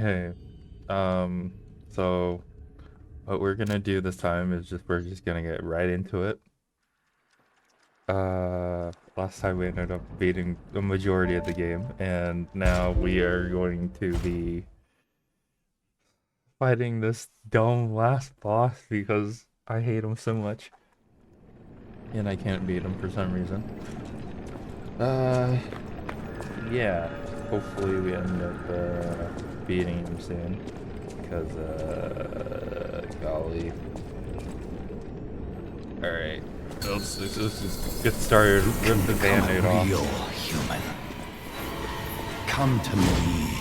Okay. Um, so what we're gonna do this time is we're just gonna get right into it. Last time we ended up beating the majority of the game, and now we are going to be fighting this dumb last boss because I hate him so much. And I can't beat him for some reason. Uh, yeah. Hopefully we end up beating him soon. Because, golly. Alright. Let's just get started. Rip the band-aid off. Real human. Come to me,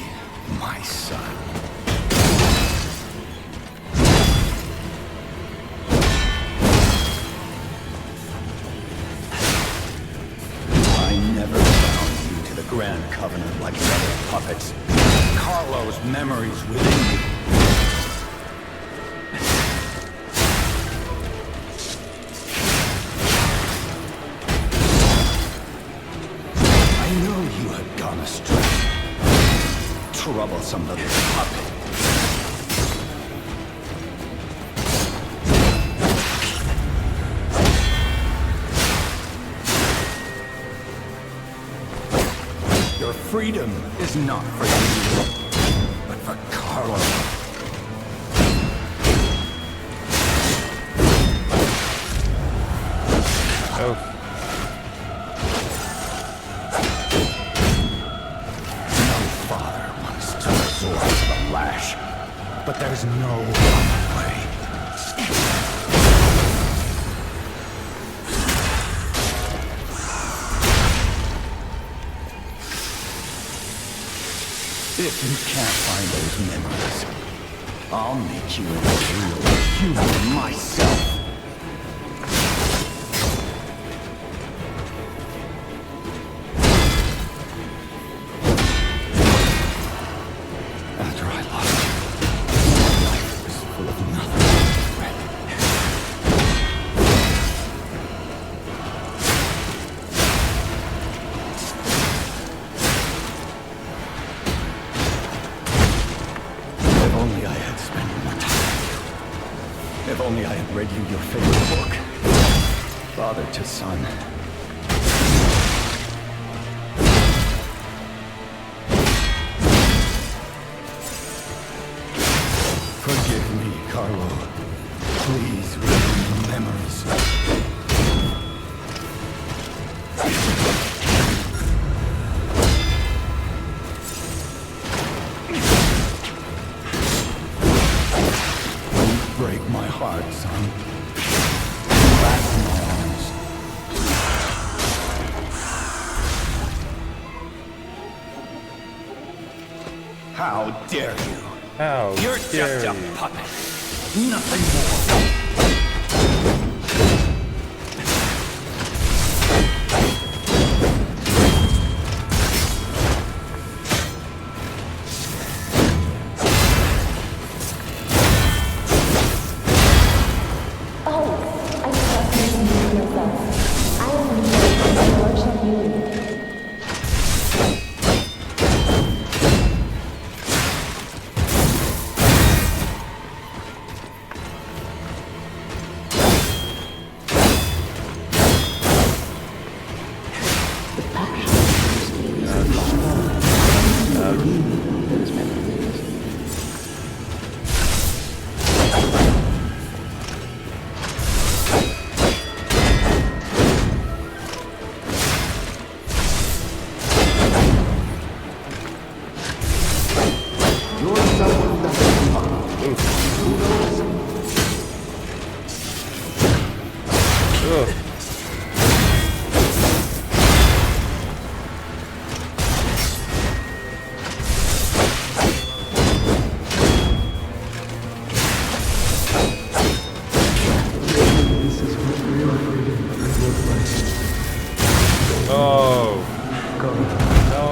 my son. I never bound you to the Grand Covenant like the other puppets. Carlo's memories within you. I know you had gone astray. Troublesome little puppet. Your freedom is not for you, but for Carlo. Oh. Lash, but there's no other way. If you can't find those memories, I'll make you a real human myself. After I lost you, life was full of nothing but regret. If only I had spent more time with you. If only I had read you your favorite book, Father to Son. Forgive me, Carlo. Please renew memories. Don't break my heart, son. Back in my arms. How dare you? How You're dare just a you. puppet. Nothing more. Oh, I trust you can do yourself. I am here to worship you. You're someone that who knows? Ugh. This is what real freedom could look like. Oh. Go. No.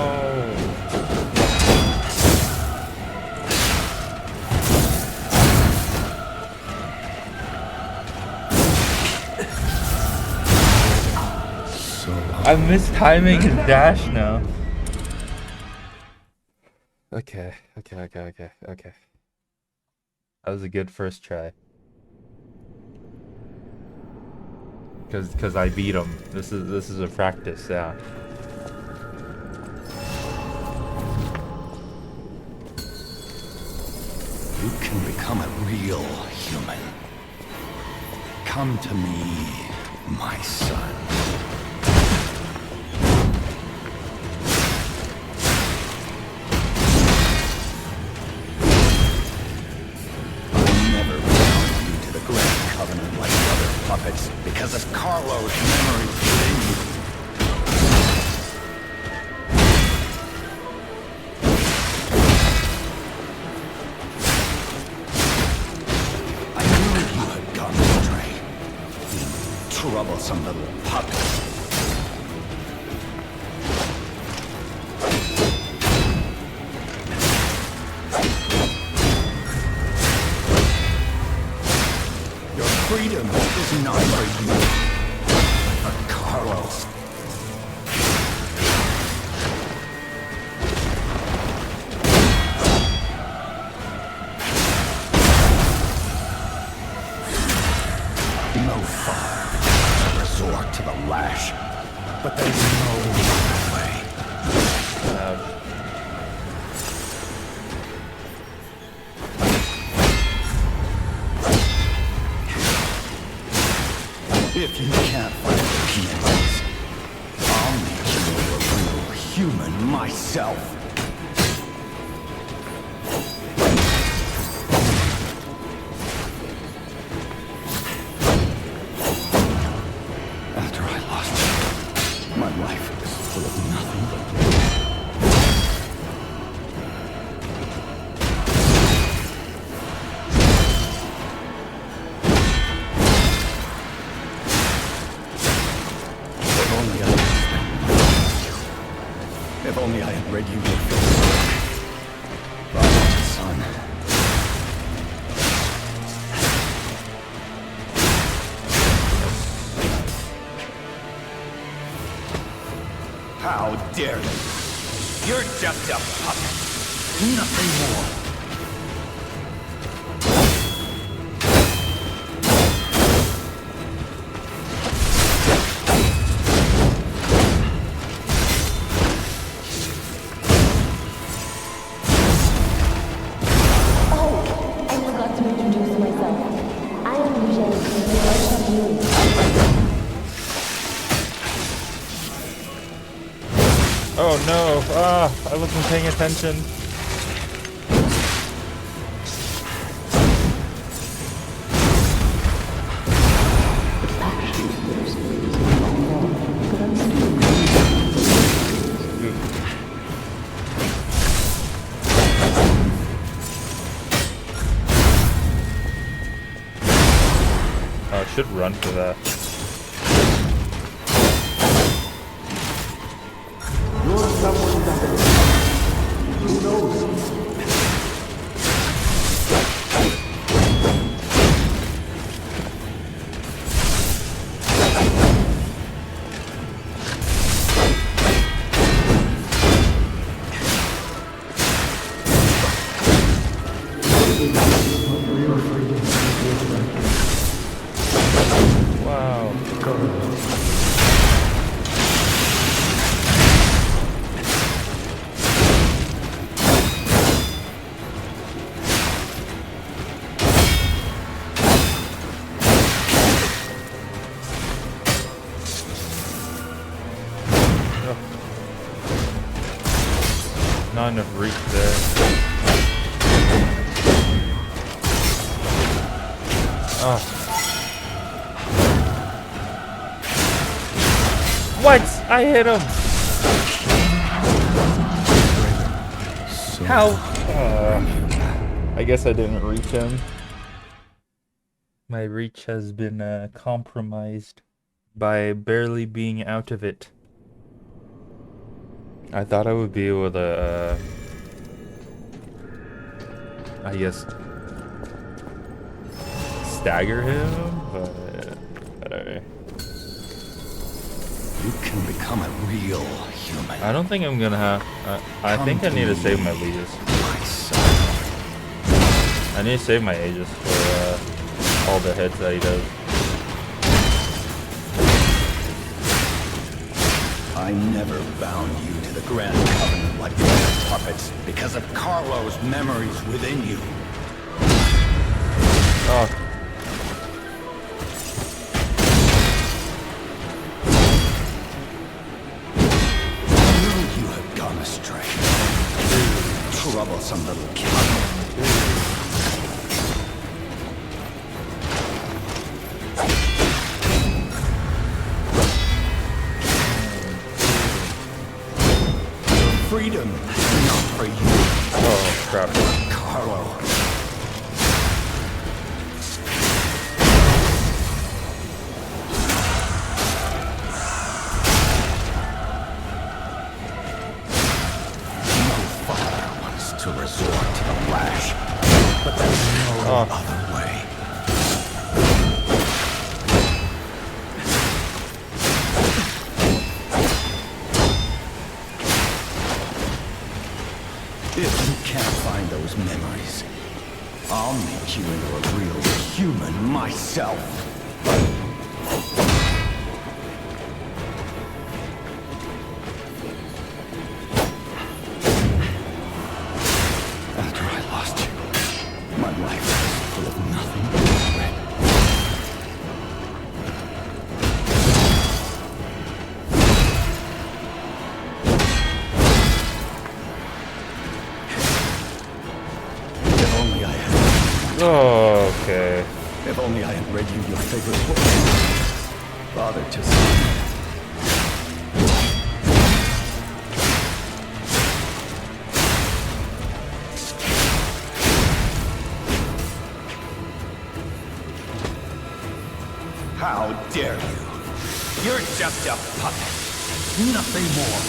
So I'm mistiming his dash now. Okay. That was a good first try. Cause I beat him. This is a practice, yeah. You can become a real human. Come to me, my son. I never bound you to the Grand Covenant like other puppets because of Carlo's memories within you. I knew you had gone astray. You troublesome little puppet. Your freedom is not for you, but for Carlos. No fire. Resort to the lash. But there's no other way. If you can't find the pianos, I'll make you a real human myself. After I lost you, my life was full of nothing but If only I had spent you. If only I had read you your face. Father to son. How dare you? You're just a puppet. Nothing more. Oh, I forgot to introduce myself. I am Eugene from the Lord Healing. Oh no! Ah, I wasn't paying attention. Oh, I should run for that. You're someone better. Who knows? Real freedom is Wow. Not enough reach there. Oh. What? I hit him. How? I guess I didn't reach him. My reach has been compromised by barely being out of it. I thought I would be able to, I guess, stagger him, but whatever. You can become a real human. I don't think I'm gonna have. I think I need to save my leaders. I need to save my Aegis for all the hits that he does. I never bound you to the Grand Covenant like the other puppets because of Carlo's memories within you. Oh. I know you have gone astray. Troublesome little kid. Freedom, not for you. Oh, crap. Carlo. No father wants to resort to the lash, but there's no other way. If you can't find those memories, I'll make you into a real human myself. After I lost you, my life was full of nothing but regret. If only I had... Oh, okay. If only I had read you your favorite book. Father just... How dare you? You're just a puppet. Nothing more.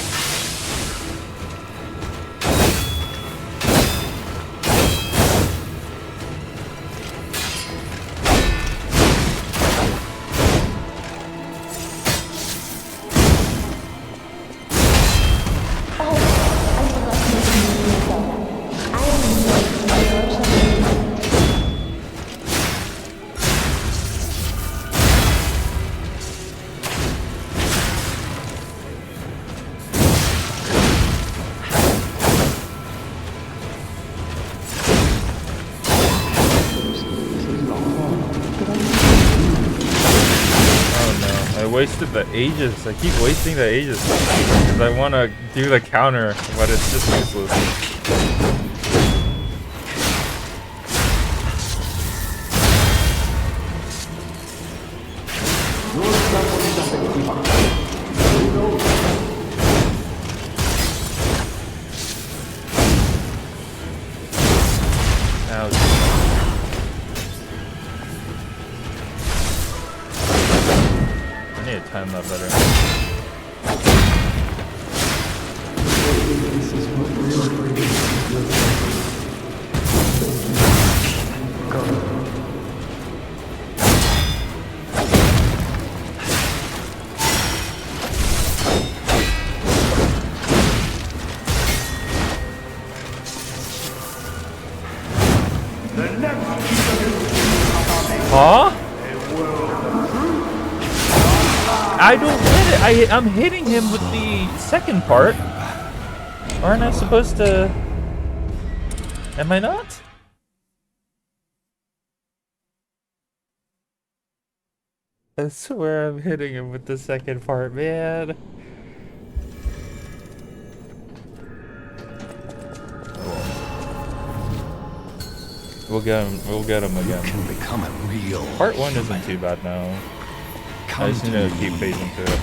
Wasted the Aegis. I keep wasting the Aegis because I want to do the counter, but it's just useless. Time that better. This is what real freedom feels like. Go. Huh? I don't get it. I'm hitting him with the second part. Aren't I supposed to? Am I not? I swear I'm hitting him with the second part, man. We'll get him. We'll get him again. You can become a real Part 1 isn't too bad now. I just need to keep pacing through it.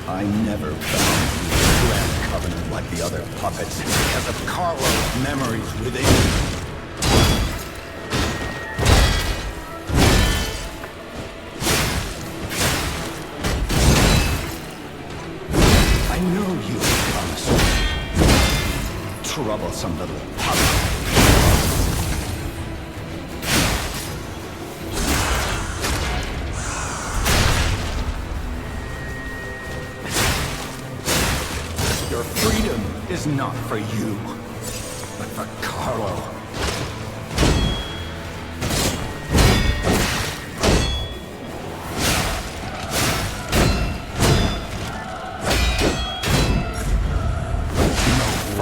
I never found you in the Grand Covenant like the other puppets because of Carlo's memories within you. I know you promised me. Troublesome little puppet. is not for you, but for Carlo.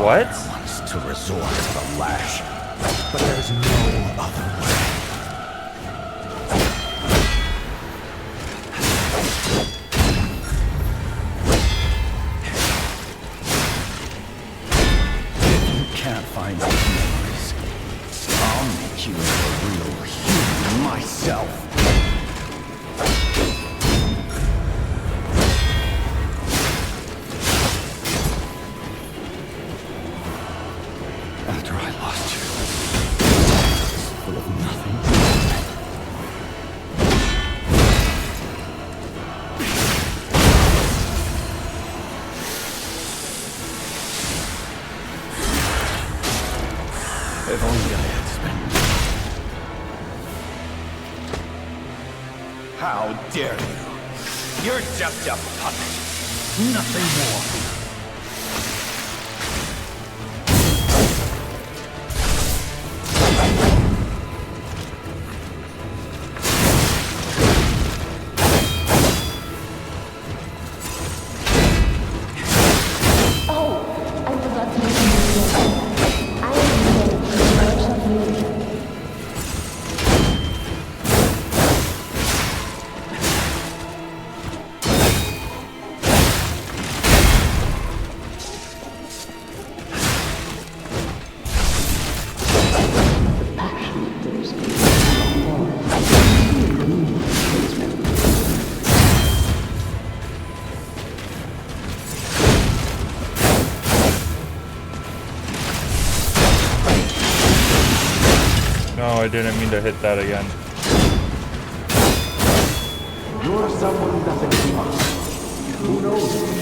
What? Wants to resort to the lash, but there's no other way. If you can't find those memories, I'll make you into a real human myself. After I lost you, it's full of nothing. If only I had spent. How dare you? You're just a puppet. Nothing more. No, I didn't mean to hit that again. You're someone who doesn't give up. Who knows?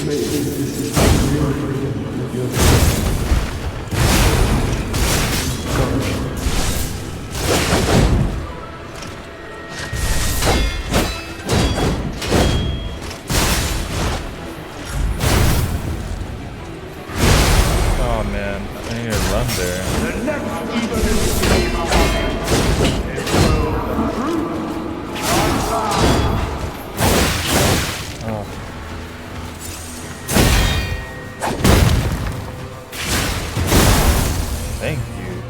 Maybe this is the real freedom of your life. Oh man, I need to run there. The next demon is came upon it. It will prove Oh. Thank you.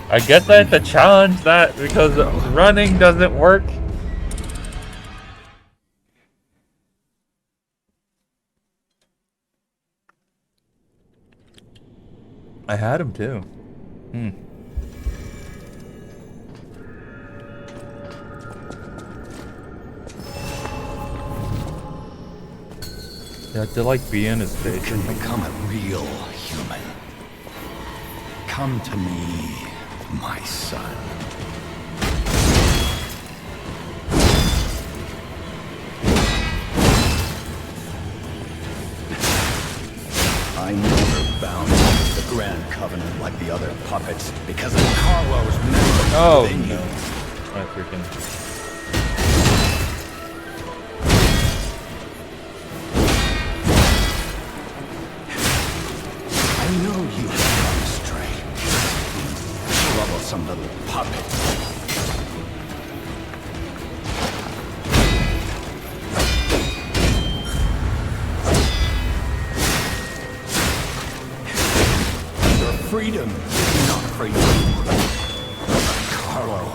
I get that to challenge that because running doesn't work. I had him too. You have to like be in his You face. can become a real human. Come to me, my son. I never bound you to the Grand Covenant like the other puppets because of Carlo's memory Oh within you. no. I freaking. I know you have gone astray. Troublesome little puppet. Your freedom is not for you, but for Carlo.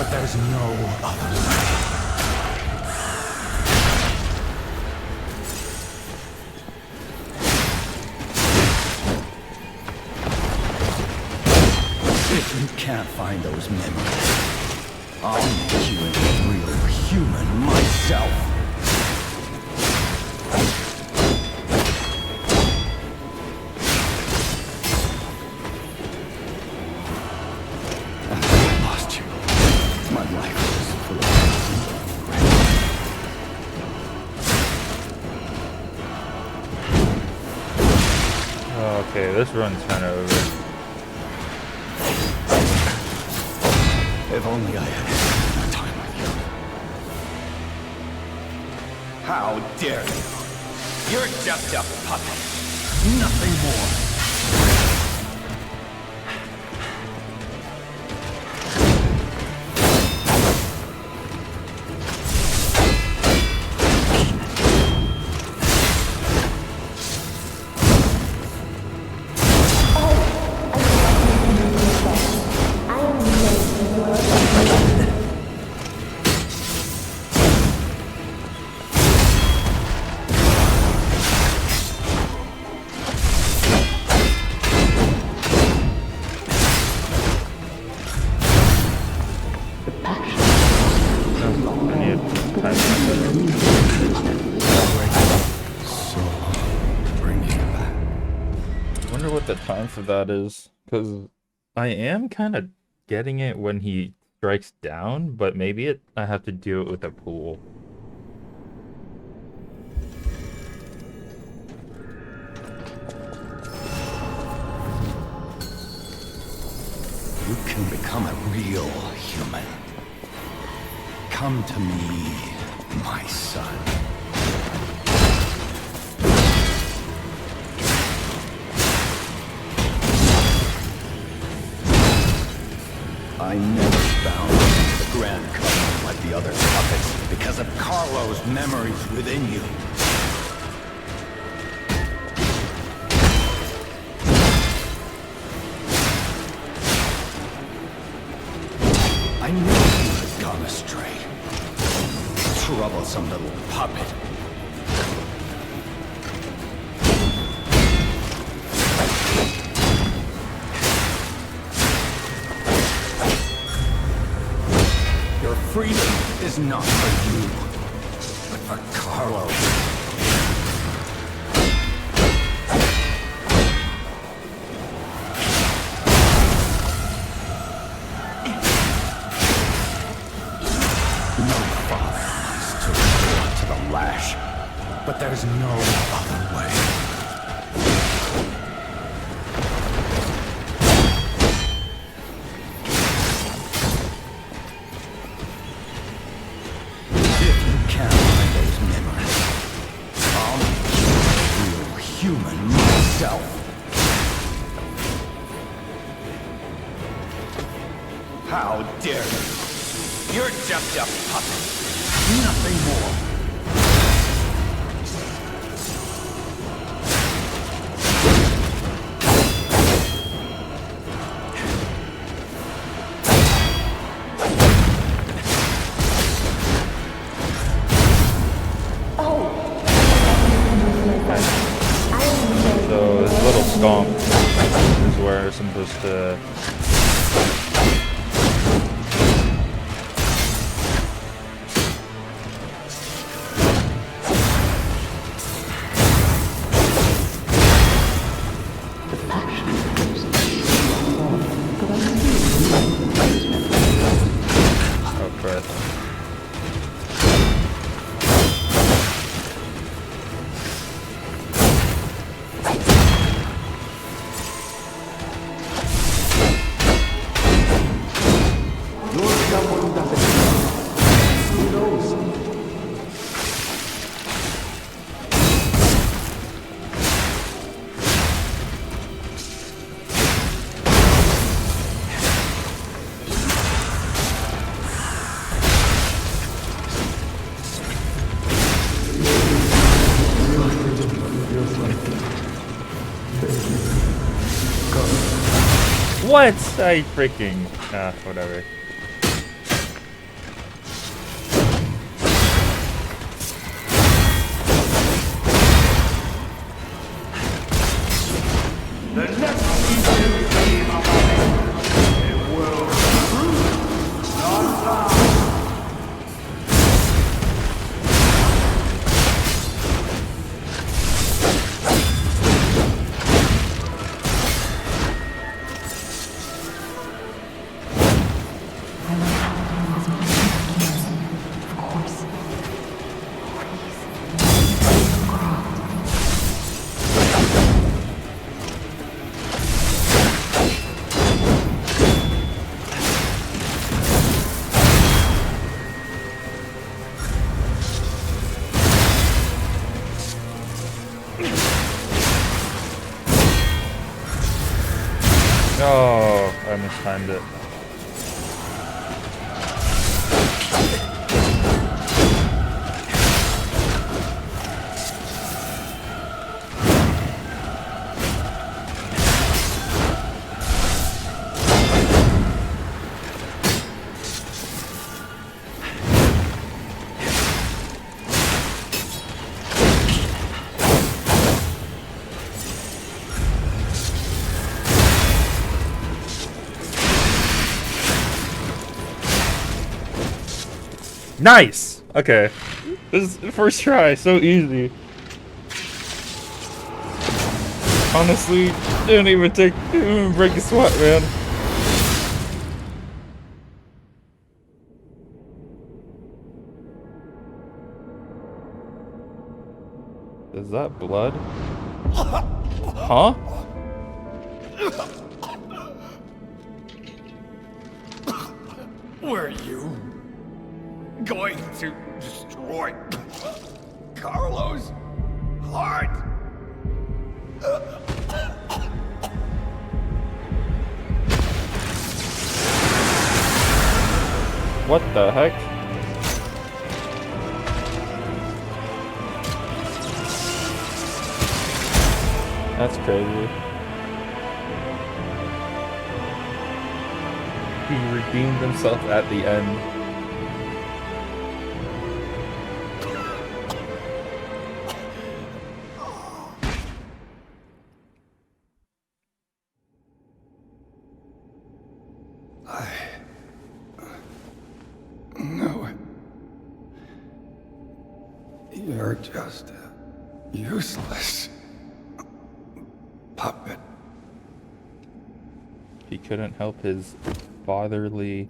But there's no other way. If you can't find those memories, I'll make you into a real human myself. After I lost you, my life was full of regret. Okay, this run's kind of over. If only I had more time with you. How dare you? You're just a puppet. Nothing more. The time for that is because I am kind of getting it when he strikes down, but maybe I have to do it with a pool. You can become a real human. Come to me, my son. I never bound you to the Grand Covenant like the other puppets because of Carlo's memories within you. I knew you had gone astray. Troublesome little puppet. Your freedom is not for you, but for Carlo. But there's no other way. If you can't find those memories, I'll make you a real human myself. How dare you? You're just a puppet. Nothing more. So this little stomp is where I'm supposed to... Oh, crap. What? I freaking... whatever. Oh, I mistimed it. Nice! Okay. This is the first try, so easy. Honestly, didn't even break a sweat, man. Is that blood? Huh? Were you going to destroy Carlos' heart? What the heck? That's crazy. He redeemed himself at the end. No. You're just a useless puppet. He couldn't help his fatherly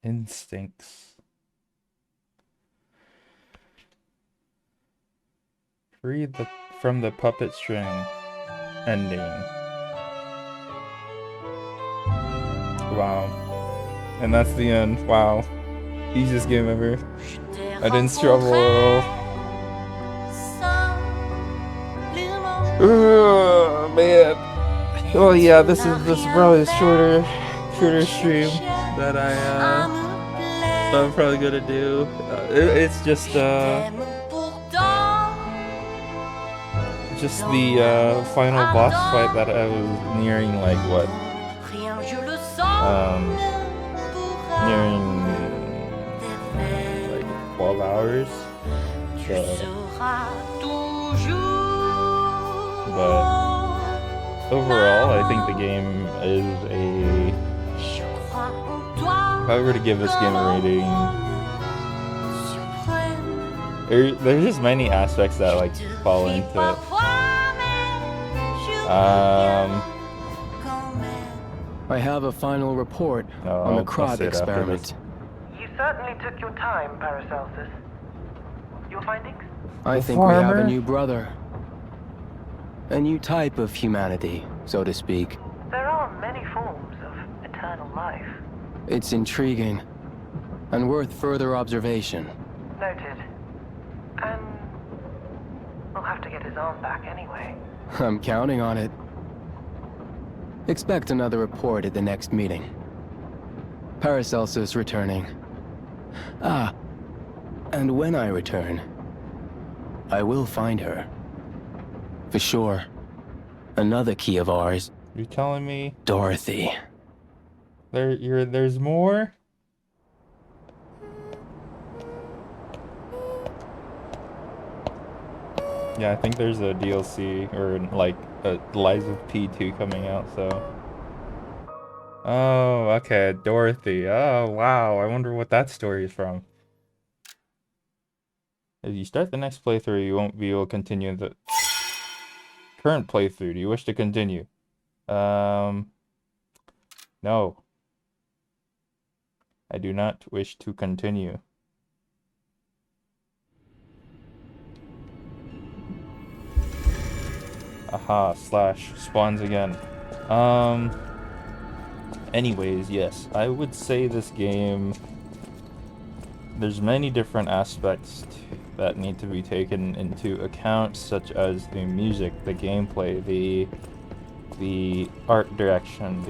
instincts. Free from the puppet string ending. Wow. And that's the end. Wow. Easiest game ever. I didn't struggle at all. Oh man. Oh yeah, this is probably a shorter stream that I'm probably gonna do. It's just the final boss fight that I was nearing, like what? Nearing like 12 hours. But overall, I think the game is a... If I were to give this game a rating, there's just many aspects that like fall into it. I have a final report on the Krat experiment. You certainly took your time, Paracelsus. Your findings? I think we have a new brother. A new type of humanity, so to speak. There are many forms of eternal life. It's intriguing and worth further observation. Noted. And we'll have to get his arm back anyway. I'm counting on it. Expect another report at the next meeting. Paracelsus returning. Ah, and when I return, I will find her. For sure. Another key of ours. You're telling me Dorothy. There's more? Yeah, I think there's a DLC or like a Lies of P2 coming out, so. Oh, okay, Dorothy. Oh, wow. I wonder what that story is from. If you start the next playthrough, you won't be able to continue the current playthrough. Do you wish to continue? No. I do not wish to continue. Aha, slash spawns again. Anyways, yes, I would say this game there's many different aspects that need to be taken into account, such as the music, the gameplay, the art direction,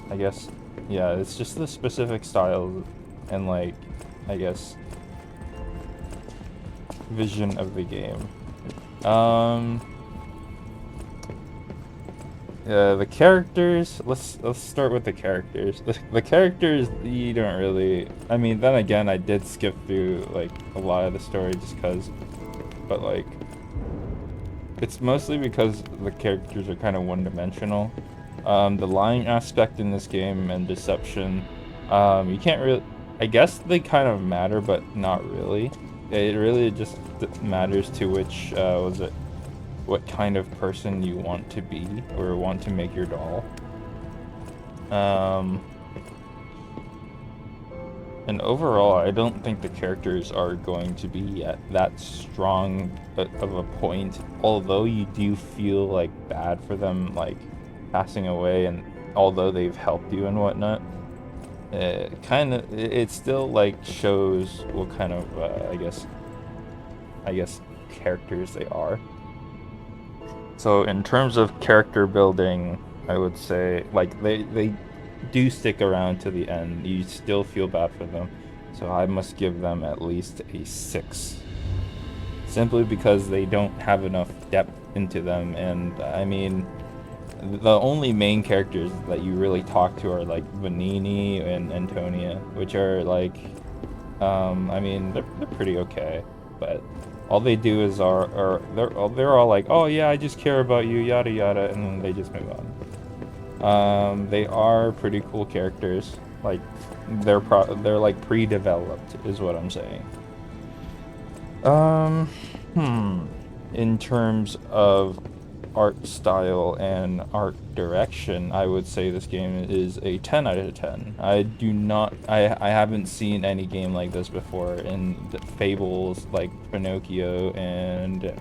I guess, yeah, it's just the specific styles and, like, I guess, vision of the game. The characters, let's start with the characters. The characters, you don't really, I mean, then again, I did skip through, like, a lot of the story just cause, but, like, it's mostly because the characters are kind of one-dimensional. The lying aspect in this game and deception, you can't really, I guess they kind of matter, but not really. It really just matters to which, what kind of person you want to be or want to make your doll. And overall, I don't think the characters are going to be at that strong of a point, although you do feel like bad for them, like passing away, and although they've helped you and whatnot, it still like shows what kind of I guess characters they are. So in terms of character building, I would say like they do stick around to the end. You still feel bad for them, so I must give them at least a 6, simply because they don't have enough depth into them. And I mean, the only main characters that you really talk to are like Vanini and Antonia, which are like, I mean, they're pretty okay, but all they do is they're all like, oh yeah, I just care about you, yada yada, and then they just move on. They are pretty cool characters. Like they're like pre-developed, is what I'm saying. In terms of art style and art direction, I would say this game is a 10 out of 10. I haven't seen any game like this before in the Fables, like Pinocchio, and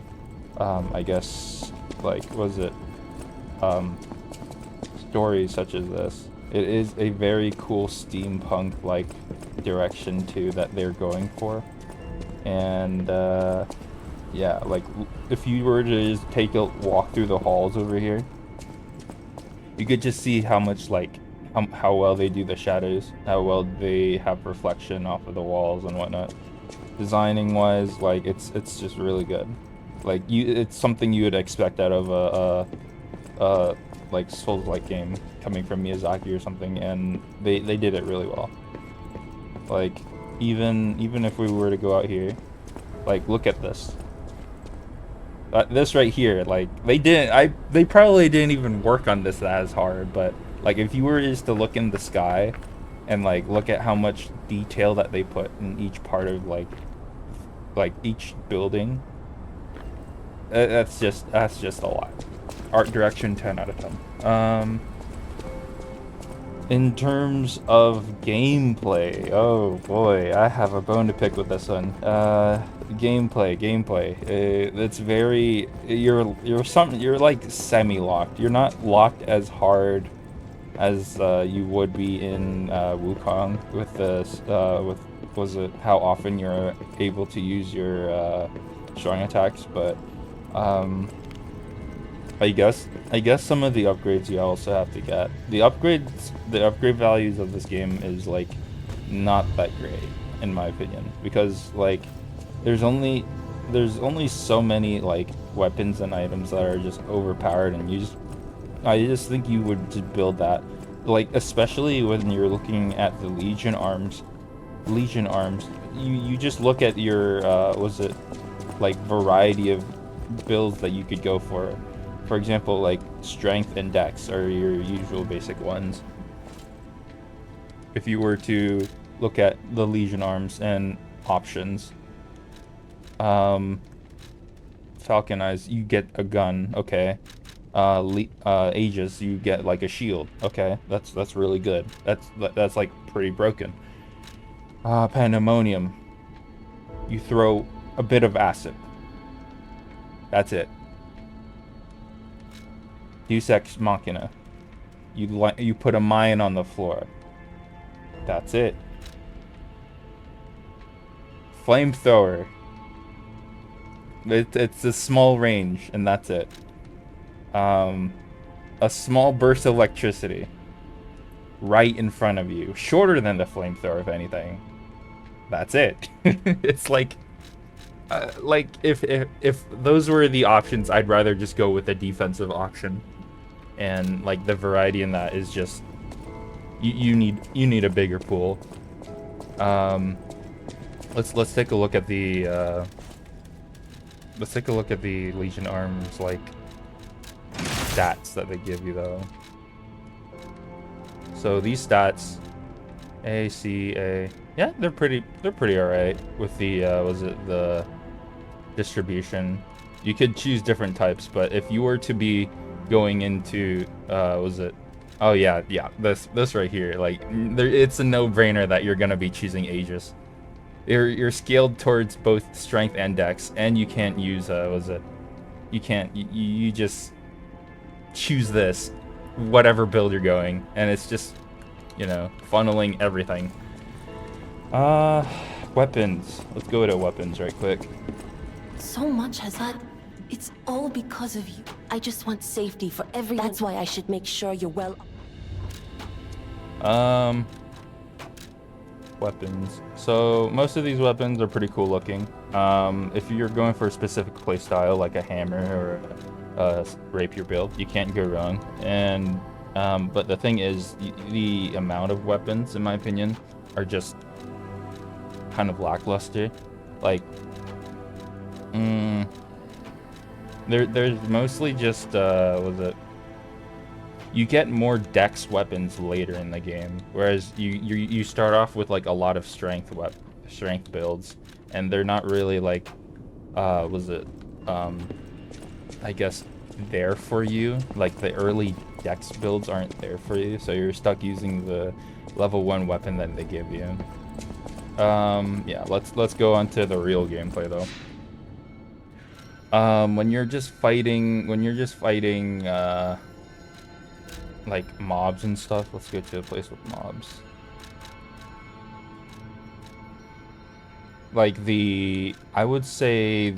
I guess like stories such as this. It is a very cool steampunk like direction too that they're going for, and yeah, like if you were to just take a walk through the halls over here, you could just see how much like how well they do the shadows, how well they have reflection off of the walls and whatnot. Designing wise, like it's just really good. Like it's something you would expect out of a like Souls-like game coming from Miyazaki or something, and they did it really well. Like even if we were to go out here, like look at this. This right here, like they probably didn't even work on this as hard, but like if you were just to look in the sky and like look at how much detail that they put in each part of like each building, that's just a lot. Art direction, 10 out of 10. In terms of gameplay, oh boy, I have a bone to pick with this one. Gameplay. It's very you're like semi-locked. You're not locked as hard as you would be in Wukong with this how often you're able to use your strong attacks, but I guess some of the upgrades you also have to get. The upgrade values of this game is like not that great in my opinion, because like there's only so many like weapons and items that are just overpowered, and I just think you would just build that, like especially when you're looking at the Legion arms, you just look at your like variety of builds that you could go for. For example, like strength and dex are your usual basic ones. If you were to look at the Legion arms and options, Falcon Eyes, you get a gun, okay. Aegis, you get like a shield, okay. That's really good. That's like pretty broken. Pandemonium, you throw a bit of acid. That's it. Deus Ex Machina, you put a mine on the floor. That's it. Flamethrower. It's a small range, and that's it. A small burst of electricity right in front of you, shorter than the flamethrower, if anything. That's it. It's like if those were the options, I'd rather just go with a defensive option, and like the variety in that is just you need a bigger pool. Let's take a look at the Legion Arms like stats that they give you though. So these stats, A, C, A, yeah, they're pretty alright with the was it the distribution. You could choose different types, but if you were to be going into was it, oh yeah, this right here, like it's a no-brainer that you're gonna be choosing Aegis. You're scaled towards both strength and dex, and you can't use was it, you just choose this whatever build you're going, and it's just, you know, funneling everything. Weapons. Let's go to weapons right quick. So much has had. It's all because of you. I just want safety for everyone. That's why I should make sure you're well. Weapons. So most of these weapons are pretty cool looking. If you're going for a specific playstyle like a hammer or a rapier build, you can't go wrong. And but the thing is, the amount of weapons, in my opinion, are just kind of lackluster. Like, there's mostly just was it? You get more dex weapons later in the game, whereas you start off with like a lot of strength builds, and they're not really like was it I guess there for you. Like the early dex builds aren't there for you, so you're stuck using the level 1 weapon that they give you. Yeah, let's go on to the real gameplay though. When you're just fighting like mobs and stuff, let's go to a place with mobs. Like I would say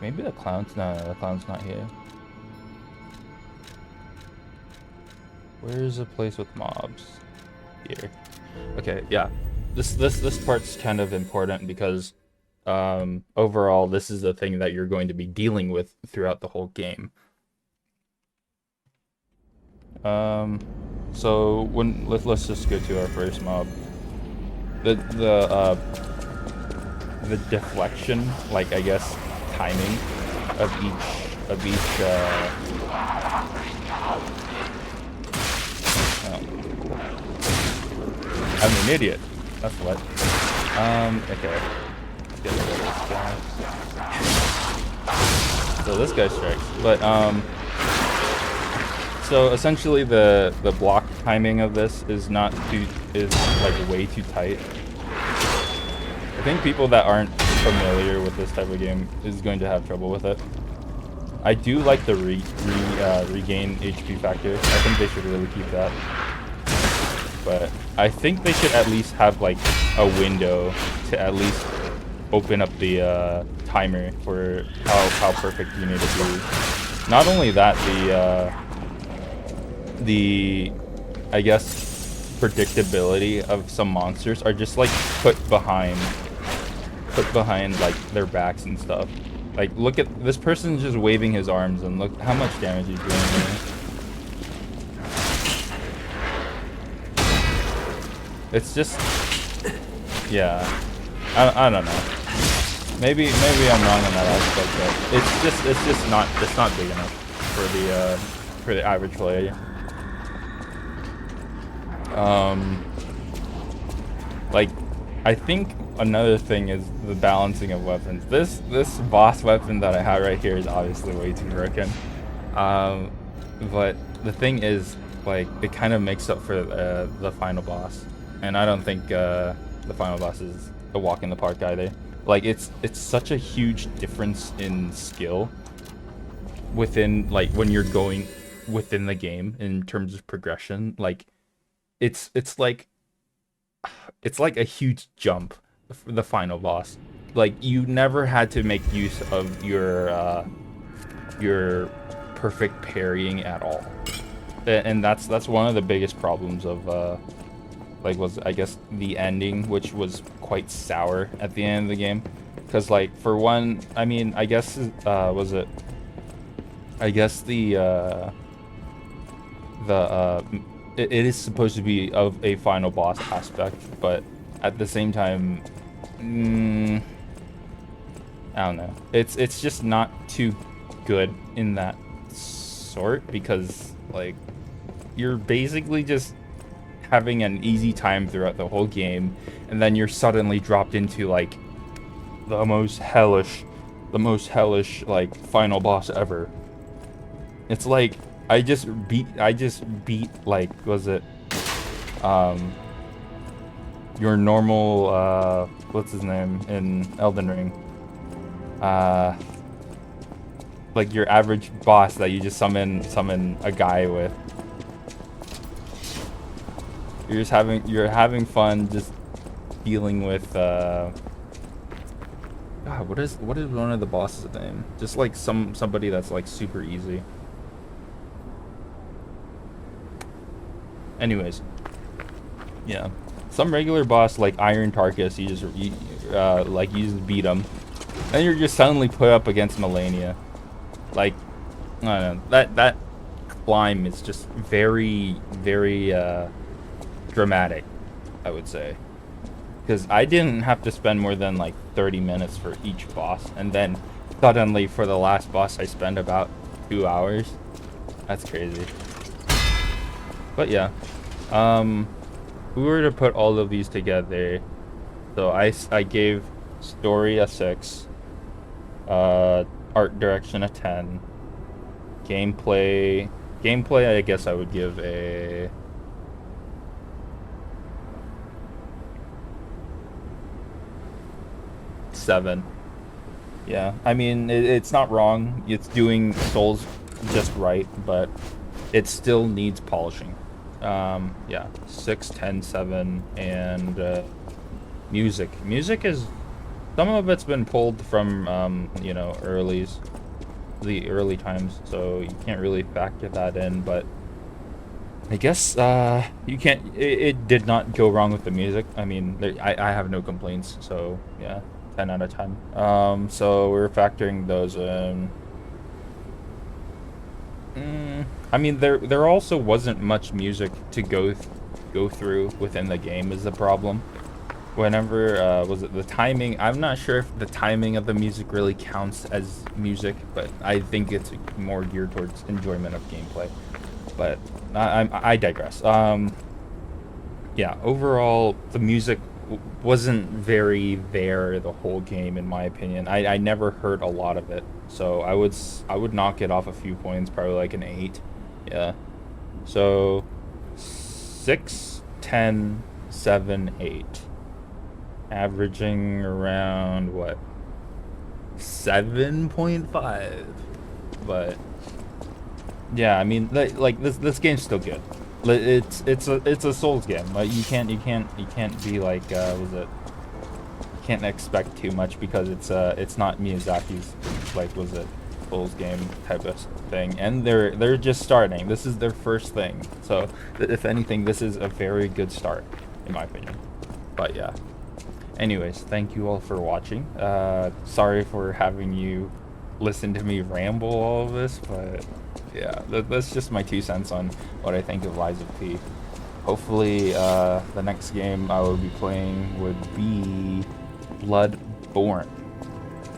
maybe the clown's, no, the clown's not here. Where's a place with mobs? Here. Okay, yeah. This part's kind of important because overall this is the thing that you're going to be dealing with throughout the whole game. So let's just go to our first mob. The deflection, like I guess timing of each I'm an idiot. That's what. Okay. Let's get rid of this guy. So this guy strikes. But so essentially the block timing of this is like way too tight. I think people that aren't familiar with this type of game is going to have trouble with it. I do like the regain HP factor. I think they should really keep that. But I think they should at least have like a window to at least open up the timer for how perfect you need to be. Not only that, the I guess predictability of some monsters are just like put behind like their backs and stuff. Like look at this person's just waving his arms and look how much damage he's doing there. It's just, yeah, I don't know. Maybe I'm wrong on that aspect, but it's not big enough for the average player. Like I think another thing is the balancing of weapons. This boss weapon that I have right here is obviously way too broken. But the thing is, like, it kind of makes up for the final boss. And I don't think the final boss is a walk in the park either. Like it's such a huge difference in skill within, like, when you're going within the game in terms of progression. Like it's like it's like a huge jump for the final boss. Like, you never had to make use of your perfect parrying at all, and that's one of the biggest problems of like, was, I guess, the ending, which was quite sour at the end of the game. Because, like, for one, I mean, I guess was it, I guess it is supposed to be of a final boss aspect, but at the same time, I don't know. It's just not too good in that sort, because, like, you're basically just having an easy time throughout the whole game, and then you're suddenly dropped into, like, the most hellish like final boss ever. It's like I just beat like, was it your normal what's his name in Elden Ring, like your average boss that you just summon a guy with. You're having fun just dealing with God, what is one of the bosses' name? Just like somebody that's like super easy. Anyways, yeah, some regular boss like Iron Tarkus, you just beat him, and you're just suddenly put up against Melania. Like, I don't know, that climb is just very dramatic, I would say, because I didn't have to spend more than like 30 minutes for each boss, and then suddenly for the last boss I spent about 2 hours. That's crazy. But yeah, if we were to put all of these together, so I gave story a 6, art direction a 10, gameplay I guess I would give a 7. Yeah, I mean, it's not wrong. It's doing Souls just right, but it still needs polishing. Yeah, 6, 10, 7, and music is, some of it's been pulled from you know, the early times, so you can't really factor that in, but I guess you can't, it did not go wrong with the music. I mean, I have no complaints, so yeah, 10 out of 10. So we're factoring those in. I mean, there also wasn't much music to go through within the game is the problem. Whenever was it the timing? I'm not sure if the timing of the music really counts as music, but I think it's more geared towards enjoyment of gameplay. But I digress. Yeah, overall the music wasn't very there the whole game, in my opinion. I never heard a lot of it, so I would knock it off a few points, probably like an 8. Yeah, so 6, 10, 7, 8, averaging around what, 7.5. But yeah, I mean, like this game's still good. It's a Souls game. Like, you can't be like, you can't expect too much, because it's not Miyazaki's, like, was it, Souls game type of thing, and they're just starting. This is their first thing, so if anything, this is a very good start, in my opinion. But yeah, anyways, thank you all for watching. Sorry for having you listen to me ramble all of this, but yeah, that's just my 2 cents on what I think of Lies of P. Hopefully, the next game I will be playing would be Bloodborne.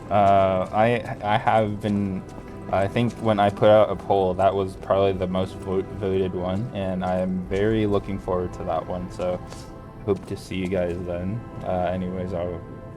I have been, I think when I put out a poll, that was probably the most voted one, and I am very looking forward to that one, so hope to see you guys then. Anyways, I'll